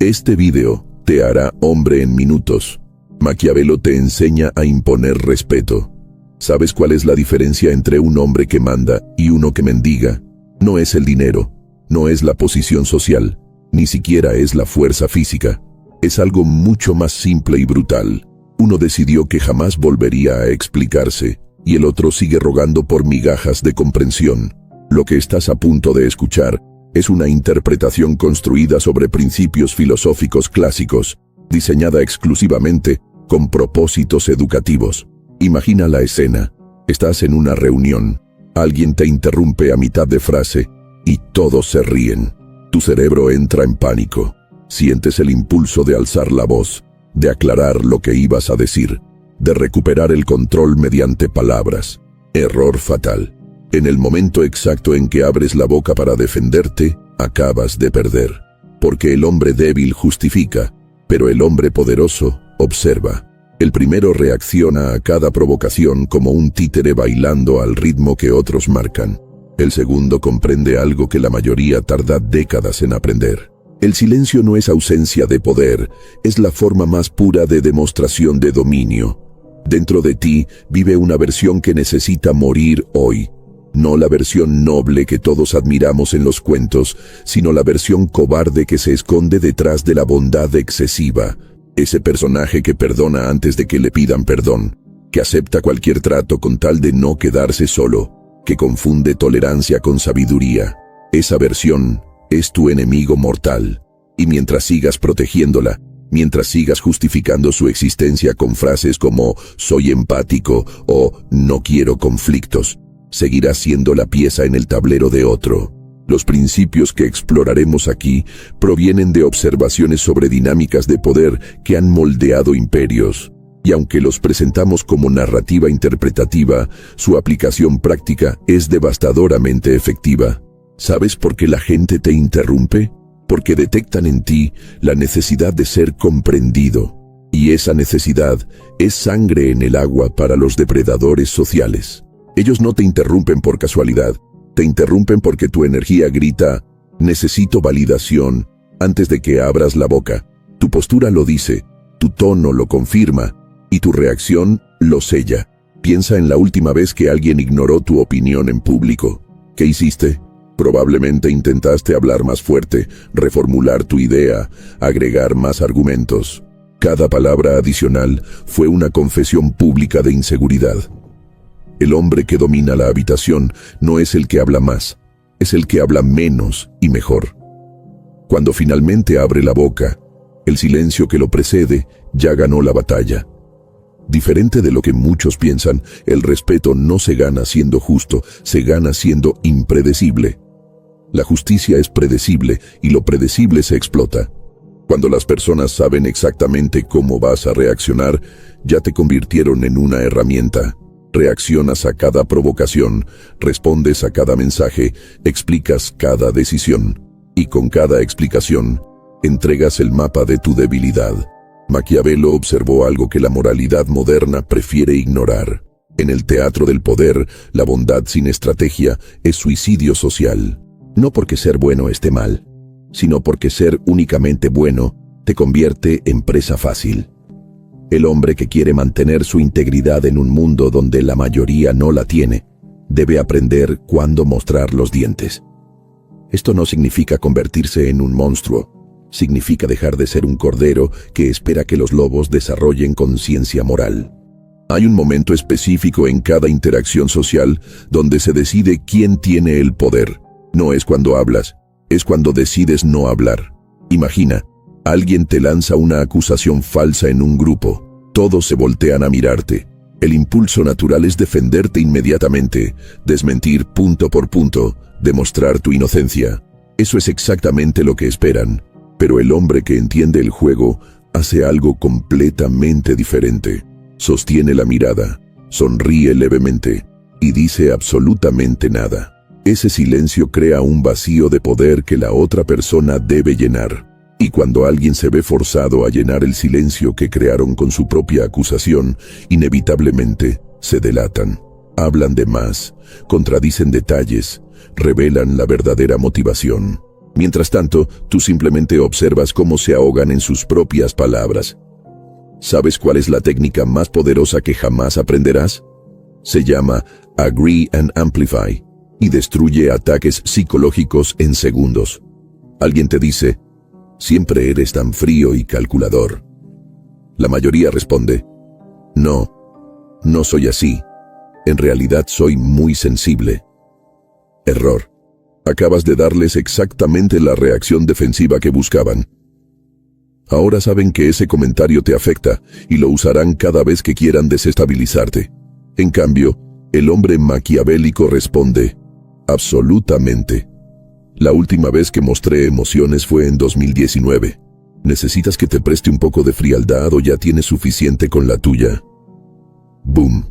Este video te hará hombre en minutos. Maquiavelo te enseña a imponer respeto. ¿Sabes cuál es la diferencia entre un hombre que manda y uno que mendiga? No es el dinero, no es la posición social, ni siquiera es la fuerza física. Es algo mucho más simple y brutal. Uno decidió que jamás volvería a explicarse, y el otro sigue rogando por migajas de comprensión. Lo que estás a punto de escuchar es una interpretación construida sobre principios filosóficos clásicos, diseñada exclusivamente con propósitos educativos. Imagina la escena. Estás en una reunión. Alguien te interrumpe a mitad de frase y todos se ríen. Tu cerebro entra en pánico. Sientes el impulso de alzar la voz, de aclarar lo que ibas a decir, de recuperar el control mediante palabras. Error fatal. En el momento exacto en que abres la boca para defenderte, acabas de perder. Porque el hombre débil justifica, pero el hombre poderoso observa. El primero reacciona a cada provocación como un títere bailando al ritmo que otros marcan. El segundo comprende algo que la mayoría tarda décadas en aprender. El silencio no es ausencia de poder, es la forma más pura de demostración de dominio. Dentro de ti vive una versión que necesita morir hoy. No la versión noble que todos admiramos en los cuentos, sino la versión cobarde que se esconde detrás de la bondad excesiva. Ese personaje que perdona antes de que le pidan perdón, que acepta cualquier trato con tal de no quedarse solo, que confunde tolerancia con sabiduría. Esa versión es tu enemigo mortal, y mientras sigas protegiéndola, mientras sigas justificando su existencia con frases como «soy empático» o «no quiero conflictos», seguirás siendo la pieza en el tablero de otro. Los principios que exploraremos aquí provienen de observaciones sobre dinámicas de poder que han moldeado imperios. Y aunque los presentamos como narrativa interpretativa, su aplicación práctica es devastadoramente efectiva. ¿Sabes por qué la gente te interrumpe? Porque detectan en ti la necesidad de ser comprendido. Y esa necesidad es sangre en el agua para los depredadores sociales. Ellos no te interrumpen por casualidad. Te interrumpen porque tu energía grita, necesito validación, antes de que abras la boca. Tu postura lo dice, tu tono lo confirma, y tu reacción lo sella. Piensa en la última vez que alguien ignoró tu opinión en público. ¿Qué hiciste? Probablemente intentaste hablar más fuerte, reformular tu idea, agregar más argumentos. Cada palabra adicional fue una confesión pública de inseguridad. El hombre que domina la habitación no es el que habla más, es el que habla menos y mejor. Cuando finalmente abre la boca, el silencio que lo precede ya ganó la batalla. Diferente de lo que muchos piensan, el respeto no se gana siendo justo, se gana siendo impredecible. La justicia es predecible y lo predecible se explota. Cuando las personas saben exactamente cómo vas a reaccionar, ya te convirtieron en una herramienta. Reaccionas a cada provocación, respondes a cada mensaje, explicas cada decisión. Y con cada explicación, entregas el mapa de tu debilidad. Maquiavelo observó algo que la moralidad moderna prefiere ignorar. En el teatro del poder, la bondad sin estrategia es suicidio social. No porque ser bueno esté mal, sino porque ser únicamente bueno te convierte en presa fácil. El hombre que quiere mantener su integridad en un mundo donde la mayoría no la tiene, debe aprender cuándo mostrar los dientes. Esto no significa convertirse en un monstruo, significa dejar de ser un cordero que espera que los lobos desarrollen conciencia moral. Hay un momento específico en cada interacción social donde se decide quién tiene el poder. No es cuando hablas, es cuando decides no hablar. Imagina, alguien te lanza una acusación falsa en un grupo. Todos se voltean a mirarte. El impulso natural es defenderte inmediatamente, desmentir punto por punto, demostrar tu inocencia. Eso es exactamente lo que esperan. Pero el hombre que entiende el juego hace algo completamente diferente. Sostiene la mirada, sonríe levemente y dice absolutamente nada. Ese silencio crea un vacío de poder que la otra persona debe llenar. Y cuando alguien se ve forzado a llenar el silencio que crearon con su propia acusación, inevitablemente se delatan. Hablan de más, contradicen detalles, revelan la verdadera motivación. Mientras tanto, tú simplemente observas cómo se ahogan en sus propias palabras. ¿Sabes cuál es la técnica más poderosa que jamás aprenderás? Se llama Agree and Amplify y destruye ataques psicológicos en segundos. Alguien te dice, siempre eres tan frío y calculador. La mayoría responde, no soy así. En realidad soy muy sensible. Error. Acabas de darles exactamente la reacción defensiva que buscaban. Ahora saben que ese comentario te afecta y lo usarán cada vez que quieran desestabilizarte. En cambio, el hombre maquiavélico responde, absolutamente. La última vez que mostré emociones fue en 2019. ¿Necesitas que te preste un poco de frialdad o ya tienes suficiente con la tuya? Boom.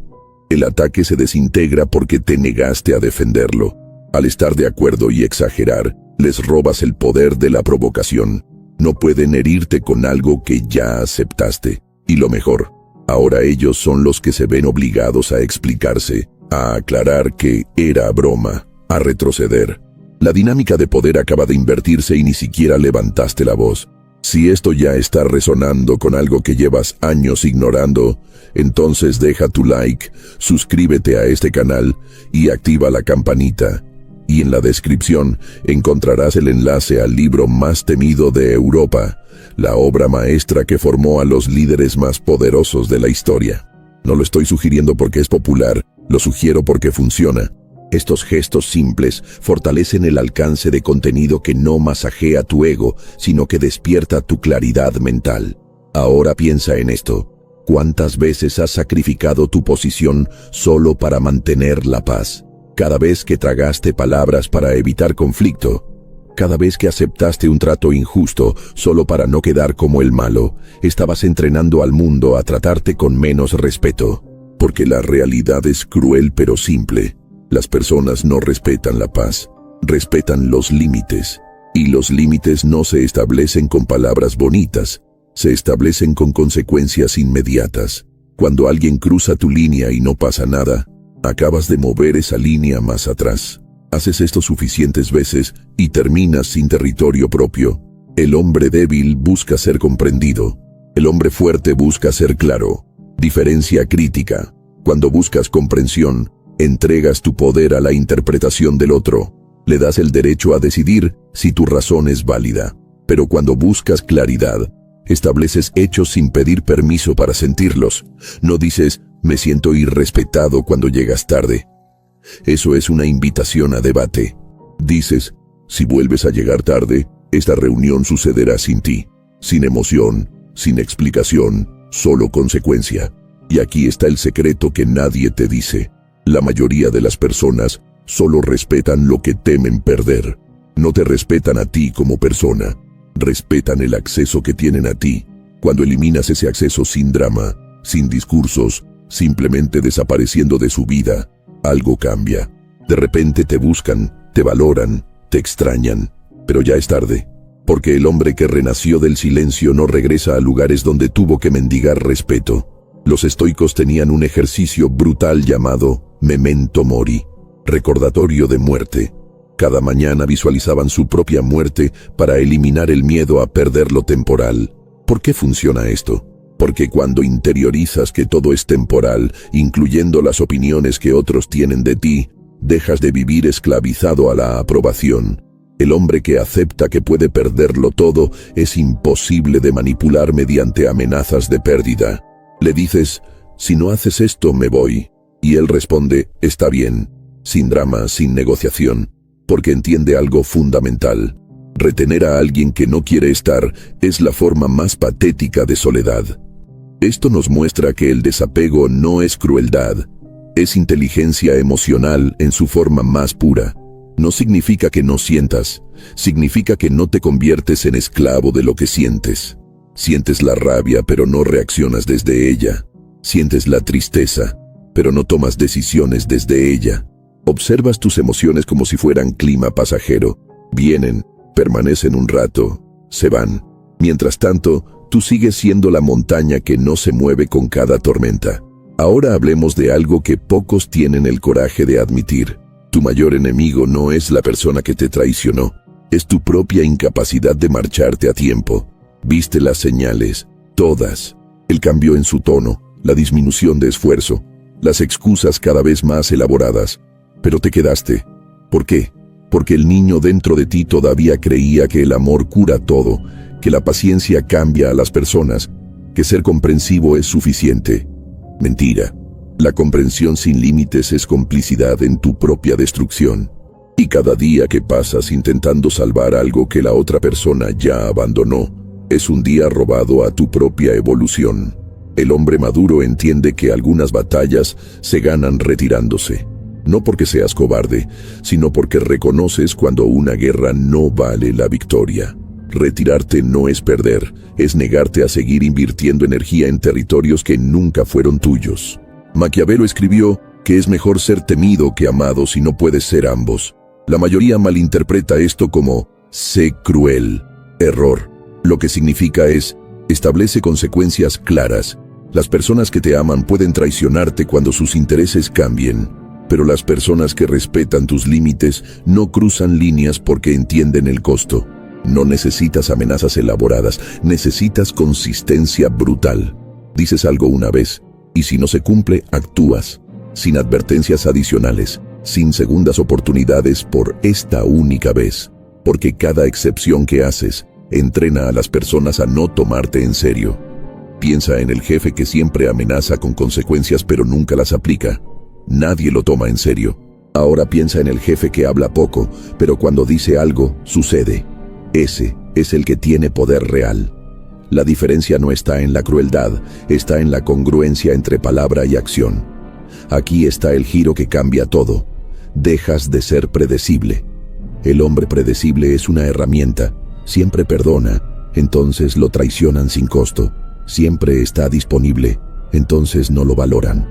El ataque se desintegra porque te negaste a defenderlo. Al estar de acuerdo y exagerar, les robas el poder de la provocación. No pueden herirte con algo que ya aceptaste. Y lo mejor, ahora ellos son los que se ven obligados a explicarse, a aclarar que era broma, a retroceder. La dinámica de poder acaba de invertirse y ni siquiera levantaste la voz. Si esto ya está resonando con algo que llevas años ignorando, entonces deja tu like, suscríbete a este canal y activa la campanita. Y en la descripción encontrarás el enlace al libro más temido de Europa, la obra maestra que formó a los líderes más poderosos de la historia. No lo estoy sugiriendo porque es popular, lo sugiero porque funciona. Estos gestos simples fortalecen el alcance de contenido que no masajea tu ego, sino que despierta tu claridad mental. Ahora piensa en esto. ¿Cuántas veces has sacrificado tu posición solo para mantener la paz? Cada vez que tragaste palabras para evitar conflicto, cada vez que aceptaste un trato injusto solo para no quedar como el malo, estabas entrenando al mundo a tratarte con menos respeto. Porque la realidad es cruel pero simple. Las personas no respetan la paz, respetan los límites. Y los límites no se establecen con palabras bonitas, se establecen con consecuencias inmediatas. Cuando alguien cruza tu línea y no pasa nada, acabas de mover esa línea más atrás. Haces esto suficientes veces y terminas sin territorio propio. El hombre débil busca ser comprendido. El hombre fuerte busca ser claro. Diferencia crítica. Cuando buscas comprensión, entregas tu poder a la interpretación del otro. Le das el derecho a decidir si tu razón es válida. Pero cuando buscas claridad, estableces hechos sin pedir permiso para sentirlos. No dices, me siento irrespetado cuando llegas tarde. Eso es una invitación a debate. Dices, si vuelves a llegar tarde, esta reunión sucederá sin ti. Sin emoción, sin explicación, solo consecuencia. Y aquí está el secreto que nadie te dice. La mayoría de las personas solo respetan lo que temen perder. No te respetan a ti como persona. Respetan el acceso que tienen a ti. Cuando eliminas ese acceso sin drama, sin discursos, simplemente desapareciendo de su vida, algo cambia. De repente te buscan, te valoran, te extrañan. Pero ya es tarde. Porque el hombre que renació del silencio no regresa a lugares donde tuvo que mendigar respeto. Los estoicos tenían un ejercicio brutal llamado Memento Mori, recordatorio de muerte. Cada mañana visualizaban su propia muerte para eliminar el miedo a perder lo temporal. ¿Por qué funciona esto? Porque cuando interiorizas que todo es temporal, incluyendo las opiniones que otros tienen de ti, dejas de vivir esclavizado a la aprobación. El hombre que acepta que puede perderlo todo es imposible de manipular mediante amenazas de pérdida. Le dices, si no haces esto me voy. Y él responde, está bien, sin drama, sin negociación, porque entiende algo fundamental. Retener a alguien que no quiere estar es la forma más patética de soledad. Esto nos muestra que el desapego no es crueldad, es inteligencia emocional en su forma más pura. No significa que no sientas, significa que no te conviertes en esclavo de lo que sientes. Sientes la rabia pero no reaccionas desde ella. Sientes la tristeza, pero no tomas decisiones desde ella. Observas tus emociones como si fueran clima pasajero. Vienen, permanecen un rato, se van. Mientras tanto, tú sigues siendo la montaña que no se mueve con cada tormenta. Ahora hablemos de algo que pocos tienen el coraje de admitir. Tu mayor enemigo no es la persona que te traicionó, Es tu propia incapacidad de marcharte a tiempo. Viste las señales, todas. El cambio en su tono, la disminución de esfuerzo, las excusas cada vez más elaboradas. Pero te quedaste. ¿Por qué? Porque el niño dentro de ti todavía creía que el amor cura todo, que la paciencia cambia a las personas, que ser comprensivo es suficiente. Mentira. La comprensión sin límites es complicidad en tu propia destrucción. Y cada día que pasas intentando salvar algo que la otra persona ya abandonó, es un día robado a tu propia evolución. El hombre maduro entiende que algunas batallas se ganan retirándose. No porque seas cobarde, sino porque reconoces cuando una guerra no vale la victoria. Retirarte no es perder, es negarte a seguir invirtiendo energía en territorios que nunca fueron tuyos. Maquiavelo escribió que es mejor ser temido que amado si no puedes ser ambos. La mayoría malinterpreta esto como sé cruel. Error. Lo que significa es, establece consecuencias claras. Las personas que te aman pueden traicionarte cuando sus intereses cambien, pero las personas que respetan tus límites no cruzan líneas porque entienden el costo. No necesitas amenazas elaboradas, necesitas consistencia brutal. Dices algo una vez, y si no se cumple, actúas, sin advertencias adicionales, sin segundas oportunidades por esta única vez, porque cada excepción que haces entrena a las personas a no tomarte en serio. Piensa en el jefe que siempre amenaza con consecuencias pero nunca las aplica. Nadie lo toma en serio. Ahora piensa en el jefe que habla poco, pero cuando dice algo, sucede. Ese es el que tiene poder real. La diferencia no está en la crueldad, está en la congruencia entre palabra y acción. Aquí está el giro que cambia todo. Dejas de ser predecible. El hombre predecible es una herramienta. Siempre perdona, entonces lo traicionan sin costo. Siempre está disponible, entonces no lo valoran.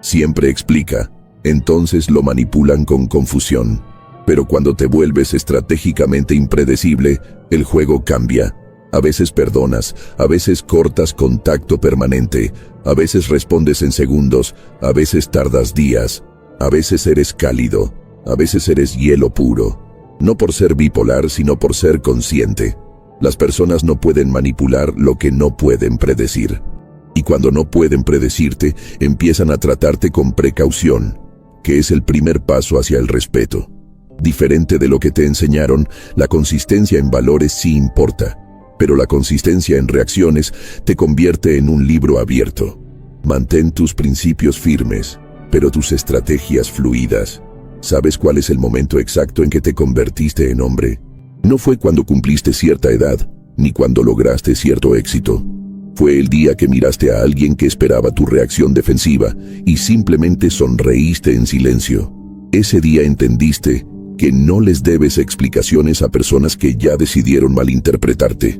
Siempre explica, entonces lo manipulan con confusión. Pero cuando te vuelves estratégicamente impredecible, el juego cambia. A veces perdonas, a veces cortas contacto permanente, a veces respondes en segundos, a veces tardas días, a veces eres cálido, a veces eres hielo puro. No por ser bipolar, sino por ser consciente. Las personas no pueden manipular lo que no pueden predecir. Y cuando no pueden predecirte, empiezan a tratarte con precaución, que es el primer paso hacia el respeto. Diferente de lo que te enseñaron, la consistencia en valores sí importa, pero la consistencia en reacciones te convierte en un libro abierto. Mantén tus principios firmes, pero tus estrategias fluidas. ¿Sabes cuál es el momento exacto en que te convertiste en hombre? No fue cuando cumpliste cierta edad, ni cuando lograste cierto éxito. Fue el día que miraste a alguien que esperaba tu reacción defensiva y simplemente sonreíste en silencio. Ese día entendiste que no les debes explicaciones a personas que ya decidieron malinterpretarte.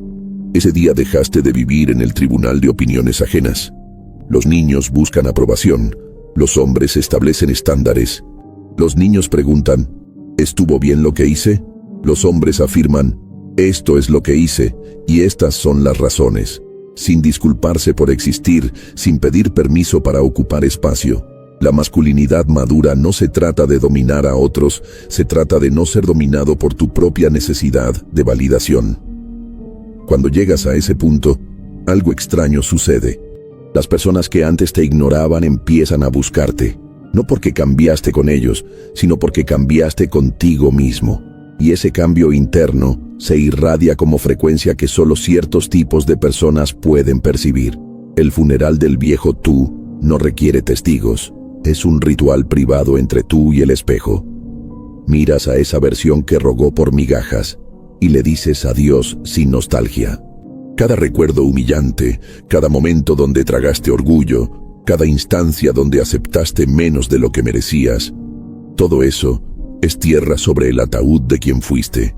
Ese día dejaste de vivir en el tribunal de opiniones ajenas. Los niños buscan aprobación, los hombres establecen estándares. Los niños preguntan, ¿estuvo bien lo que hice? Los hombres afirman, esto es lo que hice y estas son las razones, sin disculparse por existir, sin pedir permiso para ocupar espacio. La masculinidad madura no se trata de dominar a otros, se trata de no ser dominado por tu propia necesidad de validación. Cuando llegas a ese punto, algo extraño sucede. Las personas que antes te ignoraban empiezan a buscarte, no porque cambiaste con ellos, sino porque cambiaste contigo mismo. Y ese cambio interno se irradia como frecuencia que solo ciertos tipos de personas pueden percibir. El funeral del viejo tú no requiere testigos. Es un ritual privado entre tú y el espejo. Miras a esa versión que rogó por migajas y le dices adiós sin nostalgia. Cada recuerdo humillante, cada momento donde tragaste orgullo, cada instancia donde aceptaste menos de lo que merecías, todo eso es tierra sobre el ataúd de quien fuiste.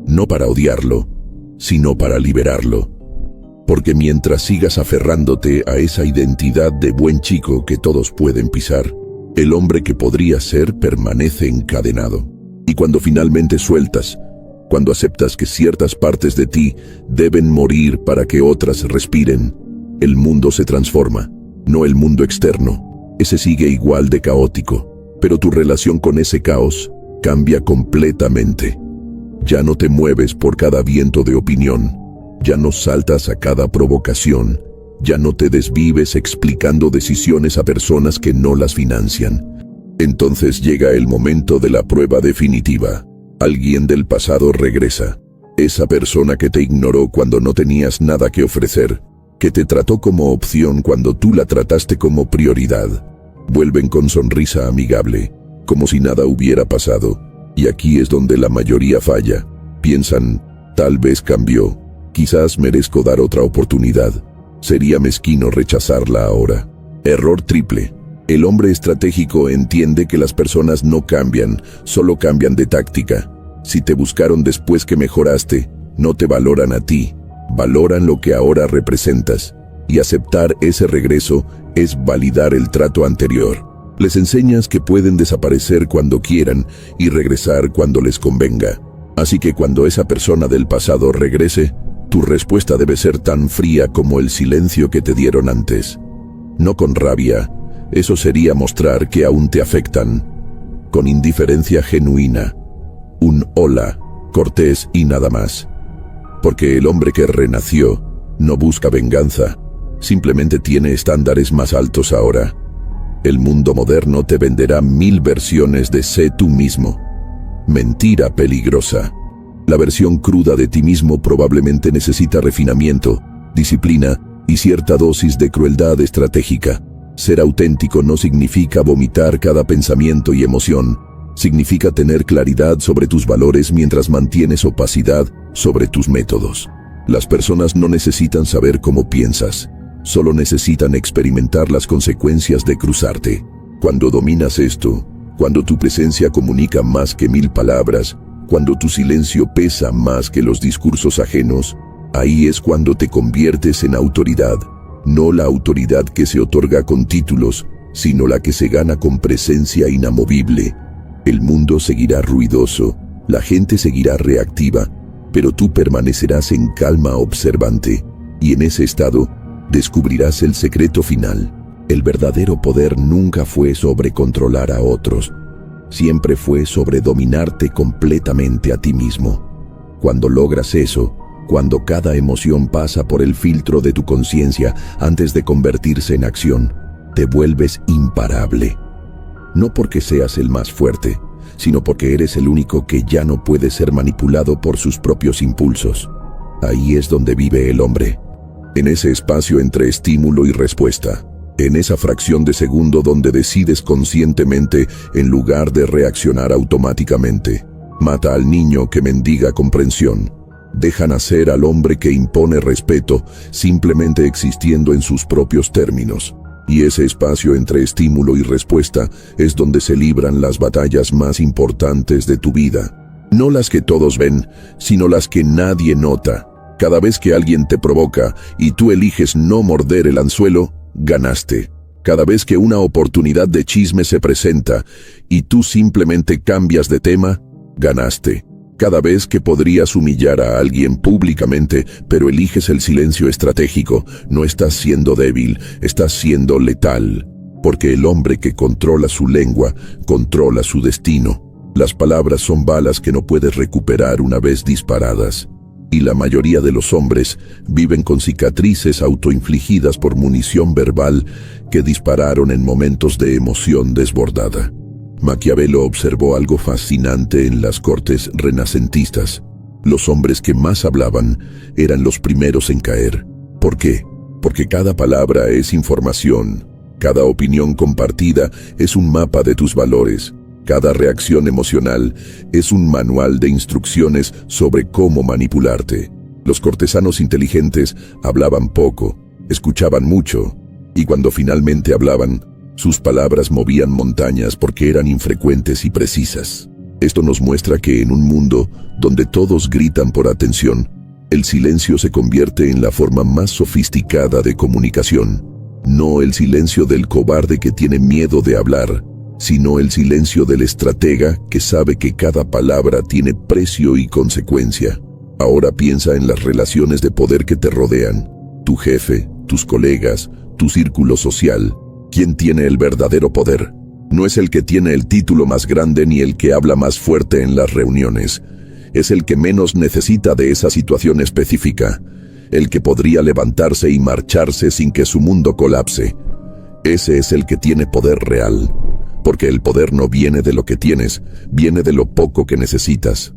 No para odiarlo, sino para liberarlo. Porque mientras sigas aferrándote a esa identidad de buen chico que todos pueden pisar, el hombre que podría ser permanece encadenado. Y cuando finalmente sueltas, cuando aceptas que ciertas partes de ti deben morir para que otras respiren, el mundo se transforma, no el mundo externo. Ese sigue igual de caótico, pero tu relación con ese caos cambia completamente. Ya no te mueves por cada viento de opinión. Ya no saltas a cada provocación. Ya no te desvives explicando decisiones a personas que no las financian. Entonces llega el momento de la prueba definitiva. Alguien del pasado regresa. Esa persona que te ignoró cuando no tenías nada que ofrecer, que te trató como opción cuando tú la trataste como prioridad. Vuelven con sonrisa amigable, como si nada hubiera pasado. Y aquí es donde la mayoría falla. Piensan, tal vez cambió, quizás merezco dar otra oportunidad. Sería mezquino rechazarla ahora. Error triple. El hombre estratégico entiende que las personas no cambian, solo cambian de táctica. Si te buscaron después que mejoraste, no te valoran a ti, valoran lo que ahora representas. Y aceptar ese regreso es validar el trato anterior. Les enseñas que pueden desaparecer cuando quieran y regresar cuando les convenga. Así que cuando esa persona del pasado regrese, tu respuesta debe ser tan fría como el silencio que te dieron antes. No con rabia, eso sería mostrar que aún te afectan. Con indiferencia genuina. Un hola, cortés y nada más. Porque el hombre que renació no busca venganza, simplemente tiene estándares más altos ahora. El mundo moderno te venderá 1000 versiones de sé tú mismo. Mentira peligrosa. La versión cruda de ti mismo probablemente necesita refinamiento, disciplina y cierta dosis de crueldad estratégica. Ser auténtico no significa vomitar cada pensamiento y emoción. Significa tener claridad sobre tus valores mientras mantienes opacidad sobre tus métodos. Las personas no necesitan saber cómo piensas, solo necesitan experimentar las consecuencias de cruzarte. Cuando dominas esto, cuando tu presencia comunica más que 1000 palabras, cuando tu silencio pesa más que los discursos ajenos, ahí es cuando te conviertes en autoridad. No la autoridad que se otorga con títulos, sino la que se gana con presencia inamovible. El mundo seguirá ruidoso, la gente seguirá reactiva, pero tú permanecerás en calma observante, y en ese estado descubrirás el secreto final. El verdadero poder nunca fue sobre controlar a otros, siempre fue sobre dominarte completamente a ti mismo. Cuando logras eso, cuando cada emoción pasa por el filtro de tu conciencia antes de convertirse en acción, te vuelves imparable. No porque seas el más fuerte, sino porque eres el único que ya no puede ser manipulado por sus propios impulsos. Ahí es donde vive el hombre. En ese espacio entre estímulo y respuesta. En esa fracción de segundo donde decides conscientemente en lugar de reaccionar automáticamente. Mata al niño que mendiga comprensión. Deja nacer al hombre que impone respeto simplemente existiendo en sus propios términos. Y ese espacio entre estímulo y respuesta es donde se libran las batallas más importantes de tu vida. No las que todos ven, sino las que nadie nota. Cada vez que alguien te provoca y tú eliges no morder el anzuelo, ganaste. Cada vez que una oportunidad de chisme se presenta y tú simplemente cambias de tema, ganaste. Cada vez que podrías humillar a alguien públicamente, pero eliges el silencio estratégico, no estás siendo débil, estás siendo letal. Porque el hombre que controla su lengua, controla su destino. Las palabras son balas que no puedes recuperar una vez disparadas. Y la mayoría de los hombres viven con cicatrices autoinfligidas por munición verbal que dispararon en momentos de emoción desbordada. Maquiavelo observó algo fascinante en las cortes renacentistas. Los hombres que más hablaban eran los primeros en caer. ¿Por qué? Porque cada palabra es información. Cada opinión compartida es un mapa de tus valores. Cada reacción emocional es un manual de instrucciones sobre cómo manipularte. Los cortesanos inteligentes hablaban poco, escuchaban mucho, y cuando finalmente hablaban, sus palabras movían montañas porque eran infrecuentes y precisas. Esto nos muestra que en un mundo donde todos gritan por atención, el silencio se convierte en la forma más sofisticada de comunicación. No el silencio del cobarde que tiene miedo de hablar, sino el silencio del estratega que sabe que cada palabra tiene precio y consecuencia. Ahora piensa en las relaciones de poder que te rodean. Tu jefe, tus colegas, tu círculo social. ¿Quién tiene el verdadero poder? No es el que tiene el título más grande ni el que habla más fuerte en las reuniones. es el que menos necesita de esa situación específica, el que podría levantarse y marcharse sin que su mundo colapse. Ese es el que tiene poder real, porque el poder no viene de lo que tienes, viene de lo poco que necesitas.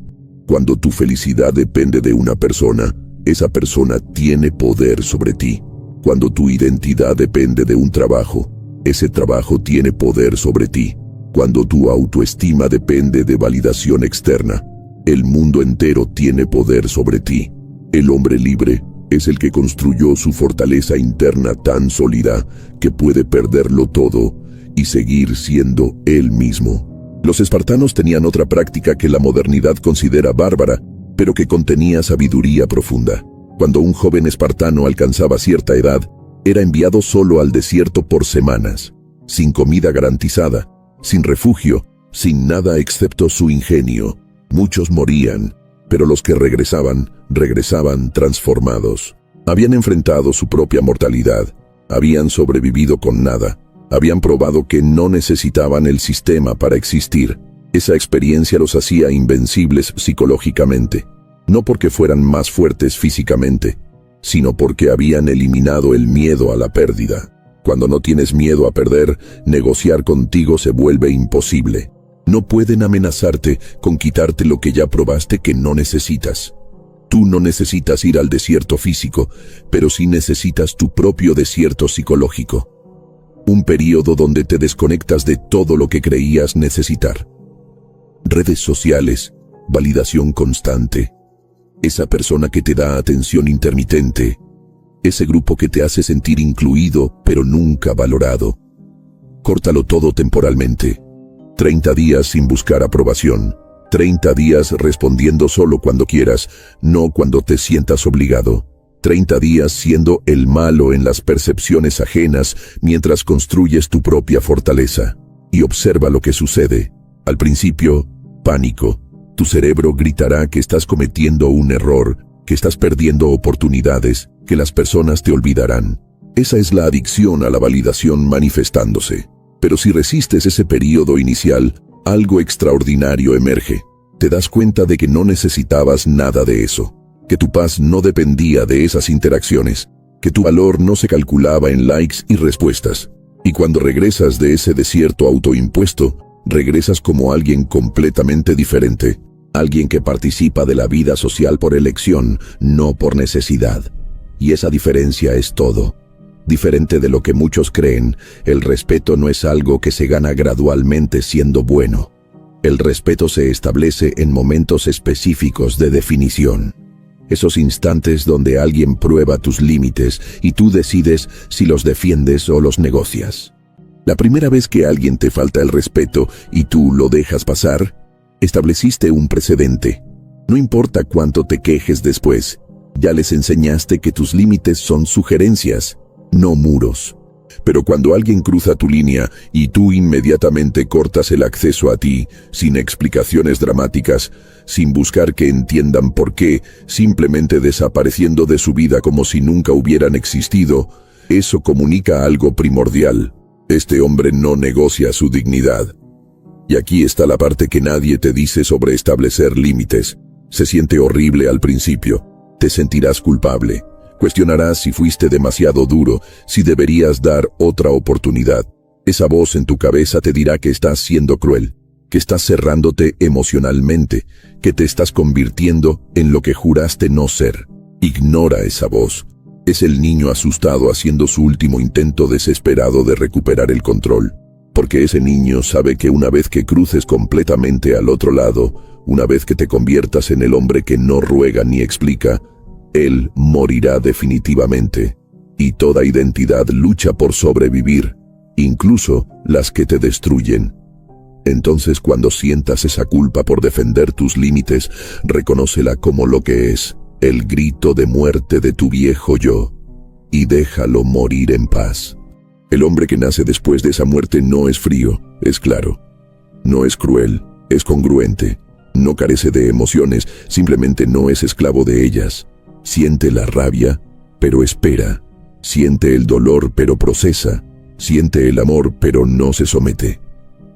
Cuando tu felicidad depende de una persona, esa persona tiene poder sobre ti. Cuando tu identidad depende de un trabajo, ese trabajo tiene poder sobre ti. Cuando tu autoestima depende de validación externa, el mundo entero tiene poder sobre ti. El hombre libre es el que construyó su fortaleza interna tan sólida que puede perderlo todo y seguir siendo él mismo. Los espartanos tenían otra práctica que la modernidad considera bárbara, pero que contenía sabiduría profunda. Cuando un joven espartano alcanzaba cierta edad, era enviado solo al desierto por semanas, sin comida garantizada, sin refugio, sin nada excepto su ingenio. Muchos morían, pero los que regresaban transformados. Habían enfrentado su propia mortalidad, habían sobrevivido con nada, habían probado que no necesitaban el sistema para existir. Esa experiencia los hacía invencibles psicológicamente, no porque fueran más fuertes físicamente, sino porque habían eliminado el miedo a la pérdida. Cuando no tienes miedo a perder, negociar contigo se vuelve imposible. No pueden amenazarte con quitarte lo que ya probaste que no necesitas. Tú no necesitas ir al desierto físico, pero sí necesitas tu propio desierto psicológico. Un período donde te desconectas de todo lo que creías necesitar. Redes sociales, validación constante, esa persona que te da atención intermitente, ese grupo que te hace sentir incluido pero nunca valorado. Córtalo todo temporalmente. 30 días sin buscar aprobación. 30 días respondiendo solo cuando quieras, no cuando te sientas obligado. 30 días siendo el malo en las percepciones ajenas mientras construyes tu propia fortaleza. Y observa lo que sucede. Al principio, pánico. Tu cerebro gritará que estás cometiendo un error, que estás perdiendo oportunidades, que las personas te olvidarán. Esa es la adicción a la validación manifestándose. Pero si resistes ese periodo inicial, algo extraordinario emerge. Te das cuenta de que no necesitabas nada de eso, que tu paz no dependía de esas interacciones, que tu valor no se calculaba en likes y respuestas. Y cuando regresas de ese desierto autoimpuesto, regresas como alguien completamente diferente, alguien que participa de la vida social por elección, no por necesidad. Y esa diferencia es todo. Diferente de lo que muchos creen, el respeto no es algo que se gana gradualmente siendo bueno. El respeto se establece en momentos específicos de definición. Esos instantes donde alguien prueba tus límites y tú decides si los defiendes o los negocias. La primera vez que alguien te falta el respeto y tú lo dejas pasar, estableciste un precedente. No importa cuánto te quejes después, ya les enseñaste que tus límites son sugerencias, no muros. Pero cuando alguien cruza tu línea y tú inmediatamente cortas el acceso a ti, sin explicaciones dramáticas, sin buscar que entiendan por qué, simplemente desapareciendo de su vida como si nunca hubieran existido, eso comunica algo primordial. Este hombre no negocia su dignidad. Y aquí está la parte que nadie te dice sobre establecer límites. Se siente horrible al principio. Te sentirás culpable. Cuestionarás si fuiste demasiado duro, si deberías dar otra oportunidad. Esa voz en tu cabeza te dirá que estás siendo cruel, que estás cerrándote emocionalmente, que te estás convirtiendo en lo que juraste no ser. Ignora esa voz. Es el niño asustado haciendo su último intento desesperado de recuperar el control. Porque ese niño sabe que una vez que cruces completamente al otro lado, una vez que te conviertas en el hombre que no ruega ni explica, él morirá definitivamente. Y toda identidad lucha por sobrevivir, incluso las que te destruyen. Entonces, cuando sientas esa culpa por defender tus límites, reconócela como lo que es, el grito de muerte de tu viejo yo, y déjalo morir en paz. El hombre que nace después de esa muerte no es frío, es claro. No es cruel, es congruente. No carece de emociones, simplemente no es esclavo de ellas. Siente la rabia, pero espera. Siente el dolor, pero procesa. Siente el amor, pero no se somete.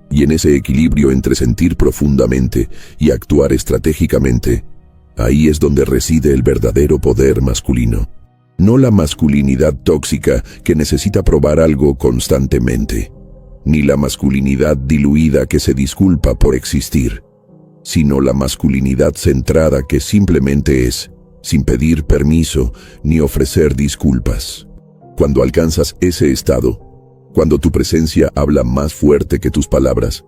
Y en ese equilibrio entre sentir profundamente y actuar estratégicamente, Ahí es donde reside el verdadero poder masculino. No la masculinidad tóxica que necesita probar algo constantemente, ni la masculinidad diluida que se disculpa por existir, sino la masculinidad centrada que simplemente es, sin pedir permiso ni ofrecer disculpas. Cuando alcanzas ese estado, cuando tu presencia habla más fuerte que tus palabras,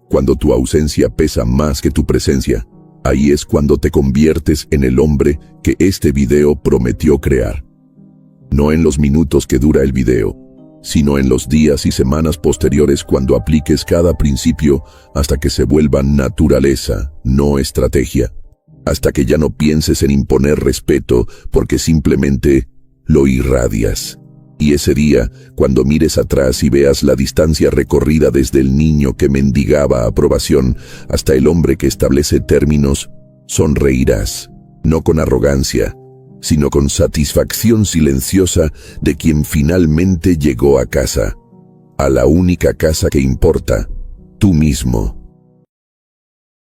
cuando tu ausencia pesa más que tu presencia, ahí es cuando te conviertes en el hombre que este video prometió crear. No en los minutos que dura el video, sino en los días y semanas posteriores cuando apliques cada principio hasta que se vuelva naturaleza, no estrategia. Hasta que ya no pienses en imponer respeto porque simplemente lo irradias. Y ese día, cuando mires atrás y veas la distancia recorrida desde el niño que mendigaba aprobación hasta el hombre que establece términos, sonreirás, no con arrogancia, sino con satisfacción silenciosa de quien finalmente llegó a casa, a la única casa que importa, tú mismo.